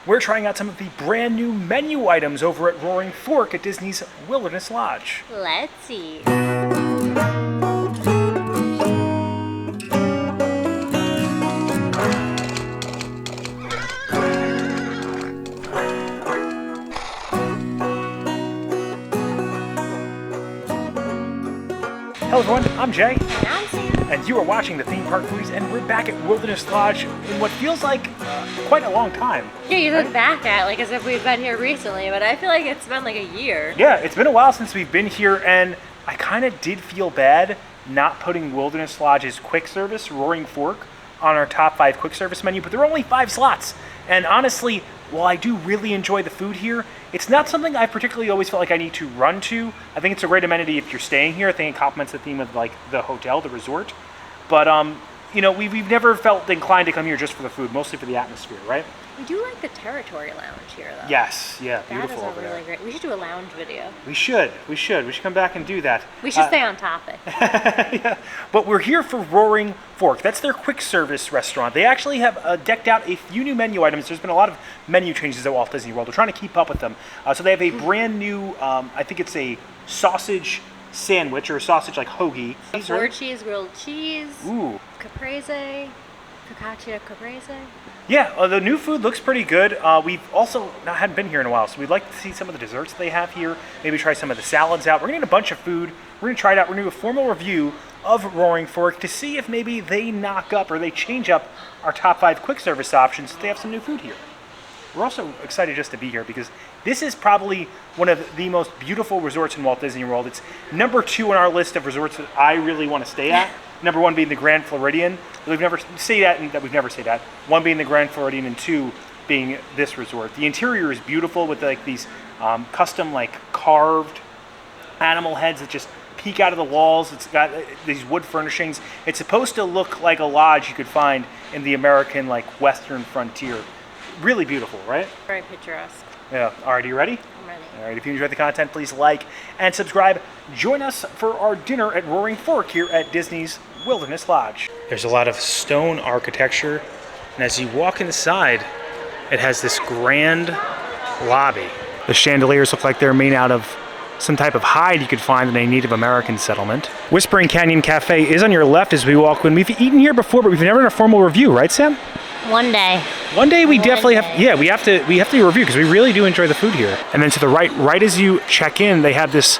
We're trying out some of the brand new menu items over at Roaring Fork at Disney's Wilderness Lodge. Let's see. Hello everyone, I'm Jay. And I'm Sam. And you are watching the Theme Park Foodies, and we're back at Wilderness Lodge in what feels like quite a long time. Yeah, you look back at it like as if we've been here recently, but I feel like it's been like a year. Yeah, it's been a while since we've been here, and I kind of did feel bad not putting Wilderness Lodge's quick service, Roaring Fork, on our top 5 quick service menu, but there are only 5 slots. And honestly, while I do really enjoy the food here, it's not something I particularly always felt like I need to run to. I think it's a great amenity if you're staying here. I think it complements the theme of like the hotel, the resort. But you know, we've never felt inclined to come here just for the food, mostly for the atmosphere, right? We do like the territory lounge here, though. Yes, yeah, beautiful that over is a really there. great. We should do a lounge video. We should come back and do that. We should stay on topic. Yeah. But we're here for Roaring Fork. That's their quick service restaurant. They actually have decked out a few new menu items. There's been a lot of menu changes at Walt Disney World. We're trying to keep up with them. So they have a brand new, I think it's a sausage sandwich or a sausage like hoagie. 4 cheese, grilled cheese. Ooh. Caprese. Focaccia Caprese. Yeah, the new food looks pretty good. We've also hadn't been here in a while, so we'd like to see some of the desserts they have here. Maybe try some of the salads out. We're gonna get a bunch of food. We're gonna try it out. We're gonna do a formal review of Roaring Fork to see if maybe they knock up or they change up our top 5 quick service options. They have some new food here. We're also excited just to be here because this is probably one of the most beautiful resorts in Walt Disney World. It's number 2 on our list of resorts that I really want to stay at. Number 1 being the Grand Floridian. We've never stayed at, and we've never stayed at. 1 being the Grand Floridian, and 2 being this resort. The interior is beautiful with like these custom like carved animal heads that just peek out of the walls. It's got these wood furnishings. It's supposed to look like a lodge you could find in the American like Western frontier. Really beautiful, right? Very picturesque. Yeah. All right, are you ready? I'm ready. All right, if you enjoyed the content, please like and subscribe. Join us for our dinner at Roaring Fork here at Disney's Wilderness Lodge. There's a lot of stone architecture, and as you walk inside, it has this grand lobby. The chandeliers look like they're made out of some type of hide you could find in a Native American settlement. Whispering Canyon Cafe is on your left as we walk in. We've eaten here before, but we've never done a formal review, right, Sam? One day. One day we definitely have. Yeah, we have to do a review because we really do enjoy the food here. And then to the right as you check in, they have this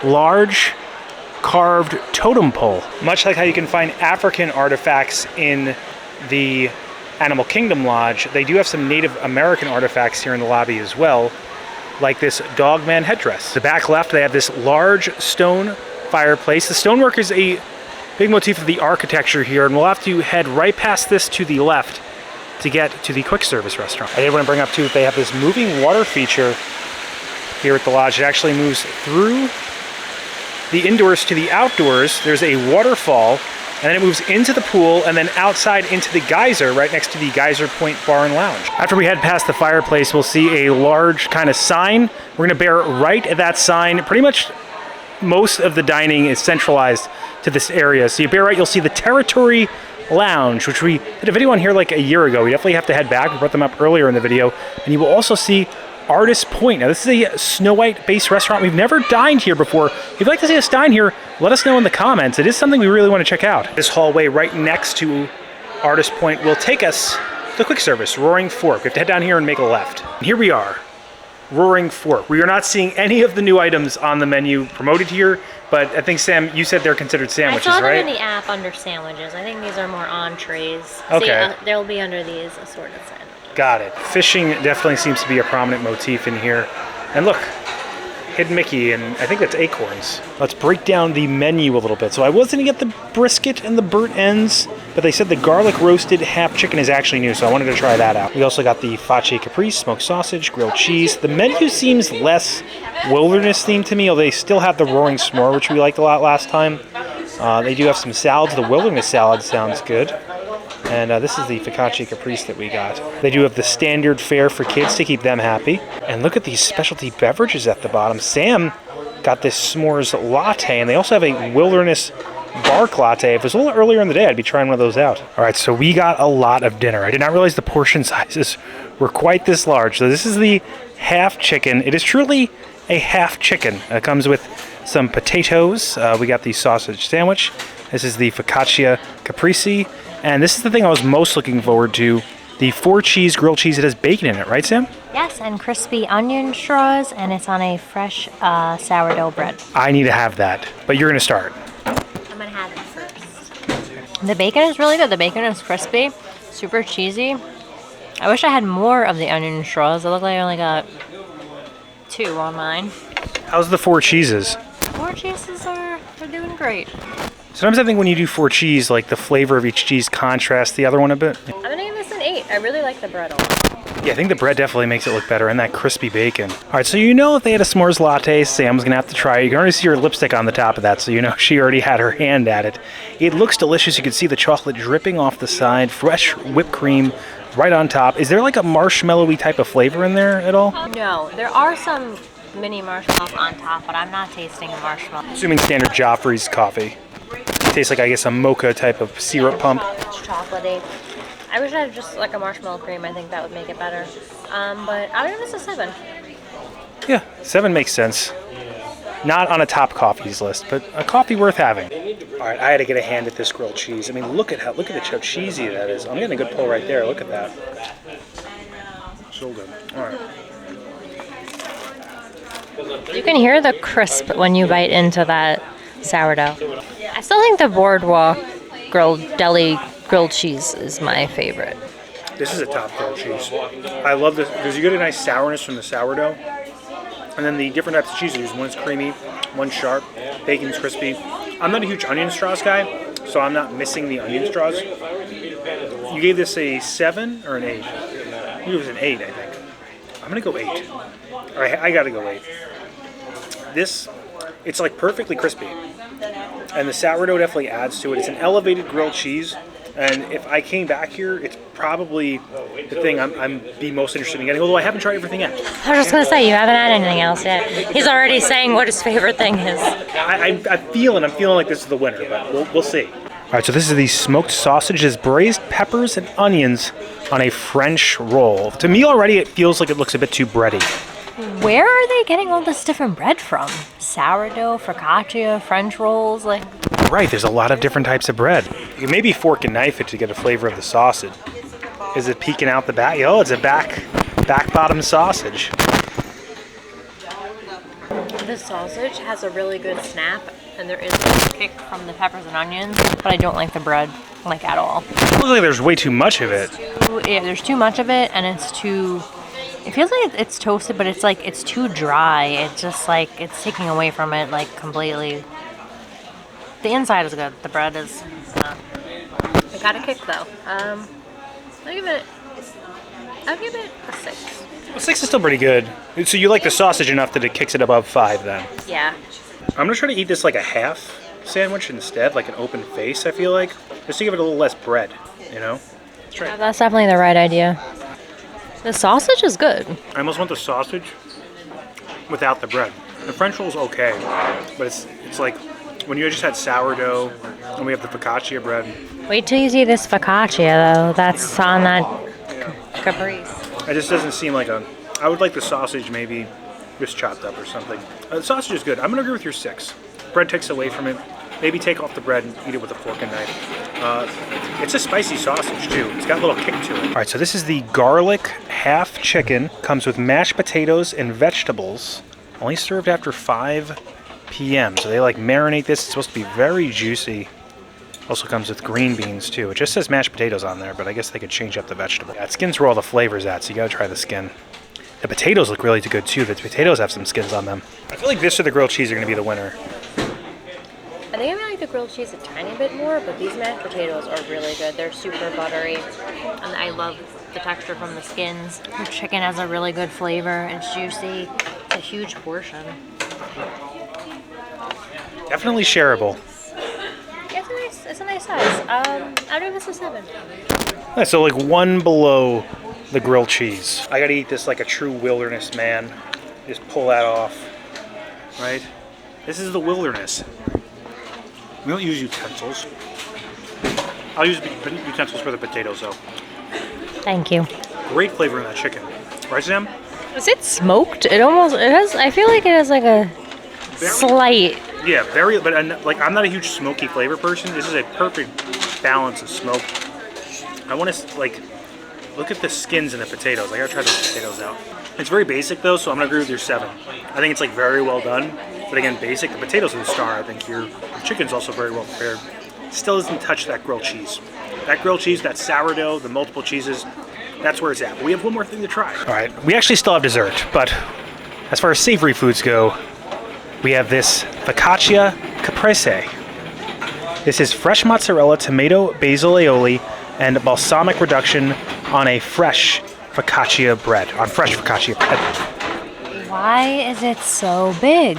large carved totem pole, much like how you can find African artifacts in the Animal Kingdom Lodge. They do have some Native American artifacts here in the lobby as well, like this dogman headdress. The back left, they have this large stone fireplace. The stonework is a big motif of the architecture here, and we'll have to head right past this to the left to get to the quick service restaurant. I did want to bring up too that they have this moving water feature here at the lodge. It actually moves through the indoors to the outdoors. There's a waterfall, and then it moves into the pool and then outside into the geyser right next to the Geyser Point Bar and Lounge. After we head past the fireplace, we'll see a large kind of sign. We're gonna bear right at that sign. Pretty much most of the dining is centralized to this area. So you bear right, you'll see the Territory Lounge, which we did a video on here like a year ago. We definitely have to head back. We brought them up earlier in the video. And you will also see Artist Point. Now this is a Snow White based restaurant. We've never dined here before. If you'd like to see us dine here, let us know in the comments. It is something we really want to check out. This hallway right next to Artist Point will take us to the quick service, Roaring Fork. We have to head down here and make a left. And here we are, Roaring Fork. We are not seeing any of the new items on the menu promoted here, but I think, Sam, you said they're considered sandwiches, right? I saw them in the app under sandwiches. I think these are more entrees. Okay. See, they'll be under these assorted sandwiches. Got it. Fishing definitely seems to be a prominent motif in here. And look, Hidden Mickey, and I think that's acorns. Let's break down the menu a little bit. So I was going to get the brisket and the burnt ends, but they said the garlic roasted half chicken is actually new, so I wanted to try that out. We also got the Focaccia Caprese, smoked sausage, grilled cheese. The menu seems less wilderness themed to me, although they still have the roaring s'more, which we liked a lot last time. They do have some salads. The wilderness salad sounds good. And this is the Focaccia Caprese that we got. They do have the standard fare for kids to keep them happy. And look at these specialty beverages at the bottom. Sam got this s'mores latte, and they also have a wilderness bark latte. If it was a little earlier in the day, I'd be trying one of those out. All right, so we got a lot of dinner. I did not realize the portion sizes were quite this large. So this is the half chicken. It is truly a half chicken. It comes with some potatoes. We got the sausage sandwich. This is the Focaccia Caprese. And this is the thing I was most looking forward to. The 4-cheese grilled cheese. It has bacon in it, right, Sam? Yes, and crispy onion straws, and it's on a fresh sourdough bread. I need to have that, but you're going to start. I'm going to have it first. The bacon is really good. The bacon is crispy, super cheesy. I wish I had more of the onion straws. It looked like I only got 2 on mine. How's the 4 cheeses? 4 cheeses are doing great. Sometimes I think when you do 4 cheese, like the flavor of each cheese contrasts the other one a bit. I'm going to give this an 8. I really like the bread a lot. Yeah, I think the bread definitely makes it look better, and that crispy bacon. All right, so you know if they had a s'mores latte, Sam's gonna have to try it. You can already see her lipstick on the top of that, so you know she already had her hand at it. It looks delicious. You can see the chocolate dripping off the side, fresh whipped cream right on top. Is there like a marshmallowy type of flavor in there at all? No, there are some mini marshmallows on top, but I'm not tasting a marshmallow. Assuming standard Joffrey's coffee. Tastes like, I guess, a mocha type of syrup pump. It's chocolatey. I wish I had just like a marshmallow cream. I think that would make it better. But I would give this a 7. Yeah, 7 makes sense. Not on a top coffees list, but a coffee worth having. All right, I had to get a hand at this grilled cheese. I mean, look at how cheesy that is. I'm getting a good pull right there. Look at that. So good. All right. You can hear the crisp when you bite into that sourdough. I still think the Boardwalk deli grilled cheese is my favorite. This is a top grilled cheese. I love this because you get a nice sourness from the sourdough. And then the different types of cheeses. One's creamy, one's sharp, bacon's crispy. I'm not a huge onion straws guy, so I'm not missing the onion straws. You gave this a 7 or an 8? You gave it an 8, I think. I'm gonna go 8. All right, I gotta go 8. This, it's like perfectly crispy. And the sourdough definitely adds to it. It's an elevated grilled cheese. And if I came back here, it's probably the thing I'm be most interested in getting, although I haven't tried everything yet. I was just going to say, you haven't had anything else yet. He's already saying what his favorite thing is. I'm feeling like this is the winner, but we'll see. All right, so this is the smoked sausages, braised peppers and onions on a French roll. To me already, it feels like it looks a bit too bready. Where are they getting all this different bread from? Sourdough, focaccia, French rolls, like... Right, there's a lot of different types of bread. You can maybe fork and knife it to get a flavor of the sausage. Is it peeking out the back? Oh, it's a back bottom sausage. The sausage has a really good snap, and there is a kick from the peppers and onions, but I don't like the bread, like, at all. It looks like there's way too much of it. Yeah, there's too much of it, and it's too... It feels like it's toasted, but it's like, it's too dry. It's just like, it's taking away from it, like, completely. The inside is good. The bread is not. It got a kick, though. I'll give it a 6. Well, 6 is still pretty good. So you like the sausage enough that it kicks it above 5, then? Yeah. I'm gonna try to eat this like a half sandwich instead, like an open face, I feel like. Just to give it a little less bread, you know? Let's try it. That's definitely the right idea. The sausage is good. I almost want the sausage without the bread. The French roll's okay, but it's like when you just had sourdough and we have the focaccia bread. Wait till you see this focaccia, though. That's on that Caprese. It just doesn't seem like I would like the sausage maybe just chopped up or something. The sausage is good. I'm gonna agree with your 6. Bread takes away from it. Maybe take off the bread and eat it with a fork and knife. It's a spicy sausage too. It's got a little kick to it. All right, so this is the garlic half chicken. Comes with mashed potatoes and vegetables. Only served after 5 p.m. So they like marinate this. It's supposed to be very juicy. Also comes with green beans too. It just says mashed potatoes on there, but I guess they could change up the vegetable. Yeah, skin's where all the flavor's at, so you gotta try the skin. The potatoes look really good too. The potatoes have some skins on them. I feel like this or the grilled cheese are gonna be the winner. I think I like the grilled cheese a tiny bit more, but these mashed potatoes are really good. They're super buttery, and I love the texture from the skins. The chicken has a really good flavor. It's juicy. It's a huge portion. Definitely shareable. Yeah, it's a nice size. I'll give this a 7. Yeah, so like 1 below the grilled cheese. I gotta eat this like a true wilderness man. Just pull that off, right? This is the wilderness. We don't use utensils. I'll use utensils for the potatoes though. Thank you. Great flavor in that chicken. Right, Sam? Is it smoked? It has, I feel like it has like a slight. Yeah, very, but like I'm not a huge smoky flavor person. This is a perfect balance of smoke. I want to like look at the skins in the potatoes. I gotta try those potatoes out. It's very basic though, so I'm gonna agree with your 7. I think it's like very well done. But again, basic. The potatoes are the star. I think your chicken's also very well prepared. Still doesn't touch that grilled cheese. That grilled cheese, that sourdough, the multiple cheeses, that's where it's at. But we have one more thing to try. All right, we actually still have dessert, but as far as savory foods go, we have this Focaccia Caprese. This is fresh mozzarella, tomato, basil aioli, and balsamic reduction on a fresh focaccia bread. Why is it so big?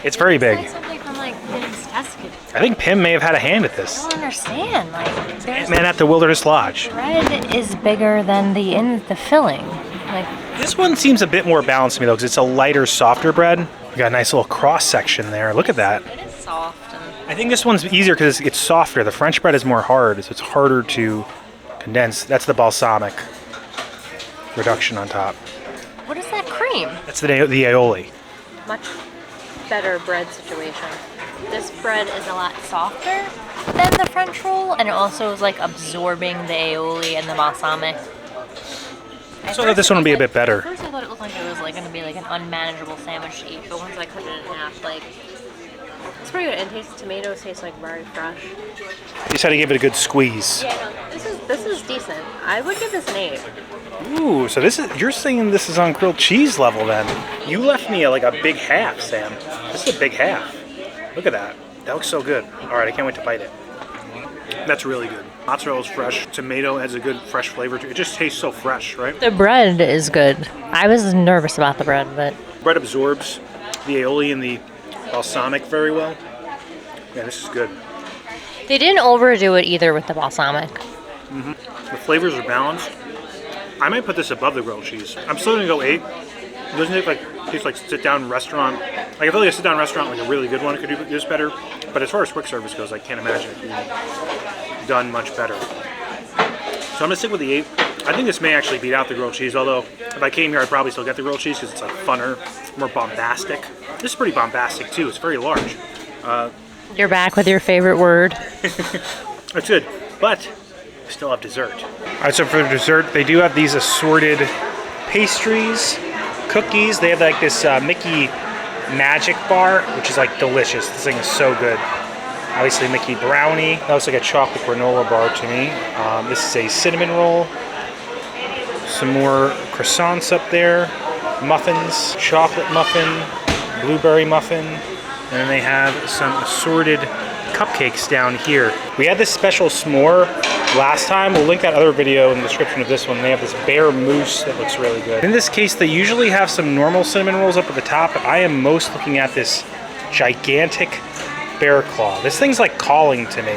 It's very big. It's like something from like Pim's test kit. I think Pim may have had a hand at this. I don't understand. Like, there's Man at the Wilderness Lodge. bread is bigger than the filling. Like, This one seems a bit more balanced to me though, because it's a lighter, softer bread. We got a nice little cross section there. Look at that. it is soft. And I think this one's easier because it's softer. The French bread is more hard, so it's harder to condense. That's the balsamic reduction on top. what is that cream? That's the aioli. Much better bread situation. This bread is a lot softer than the French roll, and it also is like absorbing the aioli and the balsamic. So I thought this one would be a bit better. At first I thought it looked like it was like going to be like an unmanageable sandwich to eat, but once I cut it in half, like, it's pretty good. And the tomatoes taste like very fresh. You just had to give it a good squeeze. Yeah, no, this is decent. I would give this an 8. Ooh, so you're saying this is on grilled cheese level then. You left me like a big half, Sam. This is a big half. Look at that. That looks so good. All right, I can't wait to bite it. That's really good. Mozzarella is fresh. Tomato has a good fresh flavor to it. It just tastes so fresh, right? The bread is good. I was nervous about the bread, but Bread absorbs the aioli and the balsamic very well. Yeah, this is good. they didn't overdo it either with the balsamic. The flavors are balanced. I might put this above the grilled cheese. I'm still gonna go 8. It doesn't taste like sit-down restaurant. Like I feel like a sit-down restaurant, like a really good one, could do this better. But as far as quick service goes, I can't imagine it being done much better. So I'm gonna stick with the 8. I think this may actually beat out the grilled cheese. Although if I came here, I'd probably still get the grilled cheese because it's like funner, more bombastic. This is pretty bombastic too. It's very large. You're back with your favorite word. That's good, but we still have dessert. All right, so for dessert, they do have these assorted pastries, cookies. They have like this Mickey Magic Bar, which is like delicious. This thing is so good. Obviously Mickey Brownie. That looks like a chocolate granola bar to me. This is a cinnamon roll. Some more croissants up there. Muffins, chocolate muffin, blueberry muffin. And then they have some assorted cupcakes down here. We had this special s'more last time. We'll link that other video in the description of this one. They have this bear mousse that looks really good. In this case, they usually have some normal cinnamon rolls up at the top, but I am most looking at this gigantic bear claw. This thing's like calling to me.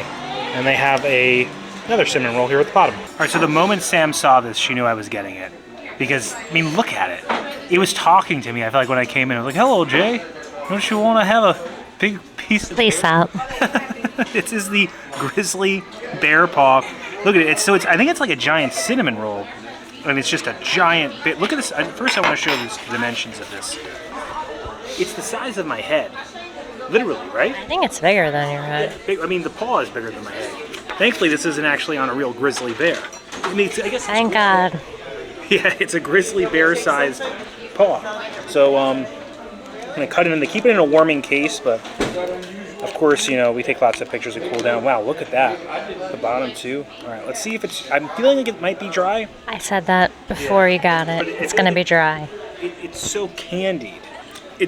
And they have another cinnamon roll here at the bottom. All right, so the moment Sam saw this, she knew I was getting it. Because, I mean, look at it. It was talking to me. I feel like when I came in, I was like, hello, Jay. Don't you want to have a big piece of Please stop. This is the Grizzly bear paw. Look at it. I think it's like a giant cinnamon roll. And it's just a giant bit. Look at this. First, I want to show you the dimensions of this. It's the size of my head. Literally, right? I think it's bigger than your head. Yeah, I mean, the paw is bigger than my head. Thankfully, this isn't actually on a real grizzly bear. I mean, I guess. Thank God. Yeah, it's a grizzly bear-sized paw. So, I'm gonna cut it in. They keep it in a warming case, but of course, you know, we take lots of pictures and cool down. Wow, look at that. The bottom too. All right, let's see if it's. I'm feeling like it might be dry. I said that before you got it. It's gonna be dry. It's so candied.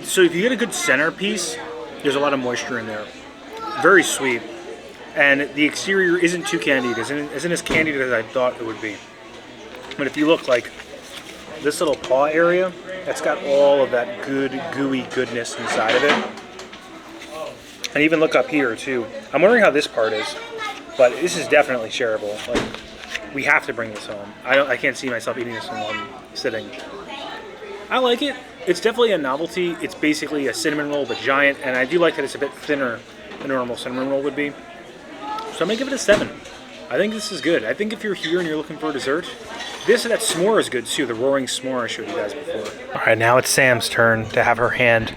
So if you get a good centerpiece, there's a lot of moisture in there. Very sweet, and the exterior isn't too candied. Isn't as candied as I thought it would be. But if you look like this little paw area, that's got all of that good, gooey goodness inside of it. And even look up here too. I'm wondering how this part is, but this is definitely shareable. Like, we have to bring this home. I can't see myself eating this in one sitting. I like it. It's definitely a novelty. It's basically a cinnamon roll, but giant, and I do like that it's a bit thinner a normal cinnamon roll would be. So I'm gonna give it a 7. I think this is good. I think if you're here and you're looking for a dessert, that s'more is good too, the roaring s'more I showed you guys before. All right, now it's Sam's turn to have her hand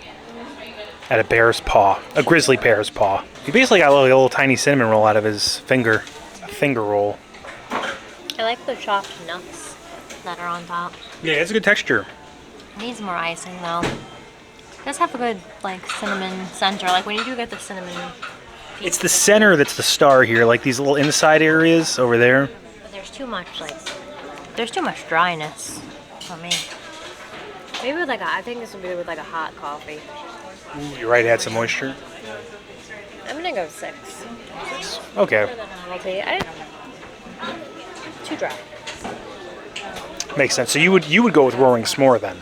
at a bear's paw, a grizzly bear's paw. He basically got a little tiny cinnamon roll out of his finger, a finger roll. I like the chopped nuts that are on top. Yeah, it's a good texture. It needs more icing though. It does have a good like cinnamon center, like when you do get the cinnamon. It's the center that's the star here, like these little inside areas over there. But there's too much dryness for me. Maybe with I think this would be with like a hot coffee. Ooh, you're right, it had some moisture. I'm gonna go 6. Okay. For the novelty. Too dry. Makes sense. So you would go with roaring s'more then.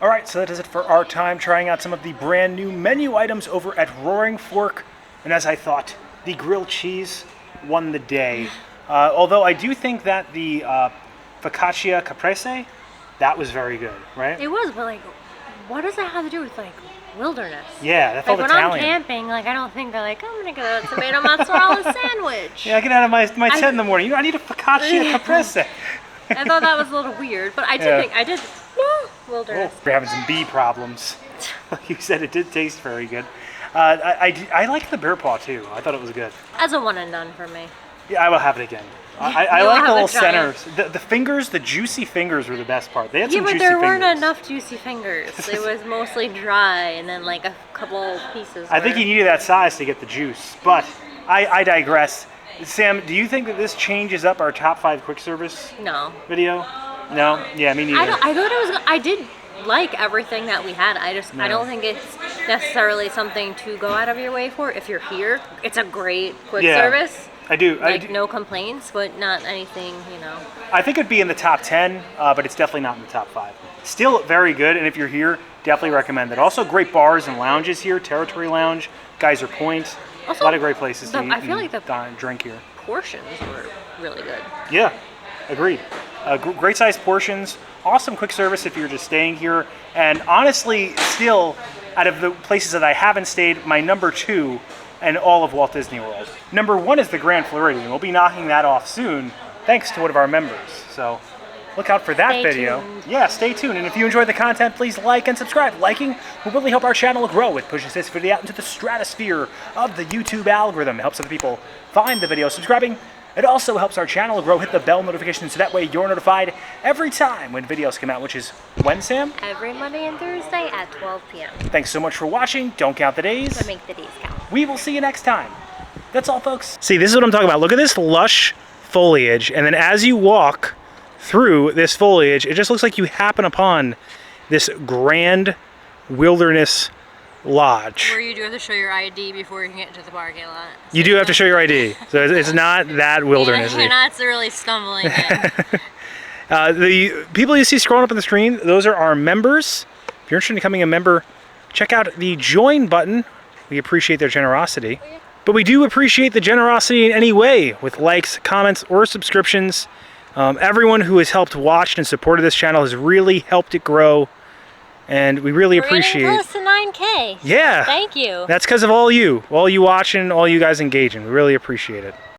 All right, so that is it for our time trying out some of the brand new menu items over at Roaring Fork. And as I thought, the grilled cheese won the day. Although I do think that the Focaccia Caprese, that was very good, right? It was, but what does that have to do with wilderness? Yeah, that felt when Italian. I'm camping, I don't think they're I'm gonna get a tomato mozzarella sandwich. Yeah, I get out of my tent in the morning. I need a Focaccia Caprese. I thought that was a little weird, but I did wilderness. Oh, we're having some bee problems. Like you said, it did taste very good. I like the bear paw too. I thought it was good. As a one and done for me. Yeah, I will have it again. I like the little centers. The fingers, the juicy fingers were the best part. They had some juicy fingers. Yeah, but there weren't enough juicy fingers. It was mostly dry and then a couple pieces. I think you needed that size to get the juice, but I digress. Sam, do you think that this changes up our top 5 quick service video? No? Yeah, me neither. I thought it was. I did like everything that we had. I don't think it's necessarily something to go out of your way for. If you're here, it's a great quick service. I do. No complaints, but not anything, I think it'd be in the top 10, but it's definitely not in the top 5. Still very good, and if you're here, definitely recommend it. Also, great bars and lounges here. Territory Lounge, Geyser Point. Also, a lot of great places to eat and drink here. Portions were really good. Yeah, agreed. Great sized portions. Awesome quick service if you're just staying here. And honestly, still, out of the places that I haven't stayed, my number 2 in all of Walt Disney World. Number 1 is the Grand Floridian. We'll be knocking that off soon, thanks to one of our members. So look out for that video. Yeah, stay tuned. And if you enjoyed the content, please like and subscribe. Liking will really help our channel grow. It pushes this video out into the stratosphere of the YouTube algorithm. It helps other people find the video. Subscribing, it also helps our channel grow. Hit the bell notification so that way you're notified every time when videos come out, which is when, Sam? Every Monday and Thursday at 12 p.m. Thanks so much for watching. Don't count the days. To make the days count. We will see you next time. That's all, folks. See, this is what I'm talking about. Look at this lush foliage, and then as you walk through this foliage, it just looks like you happen upon this grand wilderness lodge. Where you do have to show your ID before you can get into the parking lot. So you do have to show your ID, so it's not that wilderness. You're not really stumbling in. The people you see scrolling up on the screen, those are our members. If you're interested in becoming a member, check out the join button. We appreciate their generosity. Oh, yeah. But we do appreciate the generosity in any way, with likes, comments, or subscriptions. Everyone who has helped watch and supported this channel has really helped it grow, and we really appreciate it. We're getting close to 9K. Yeah. Thank you. That's because of all you watching, all you guys engaging. We really appreciate it.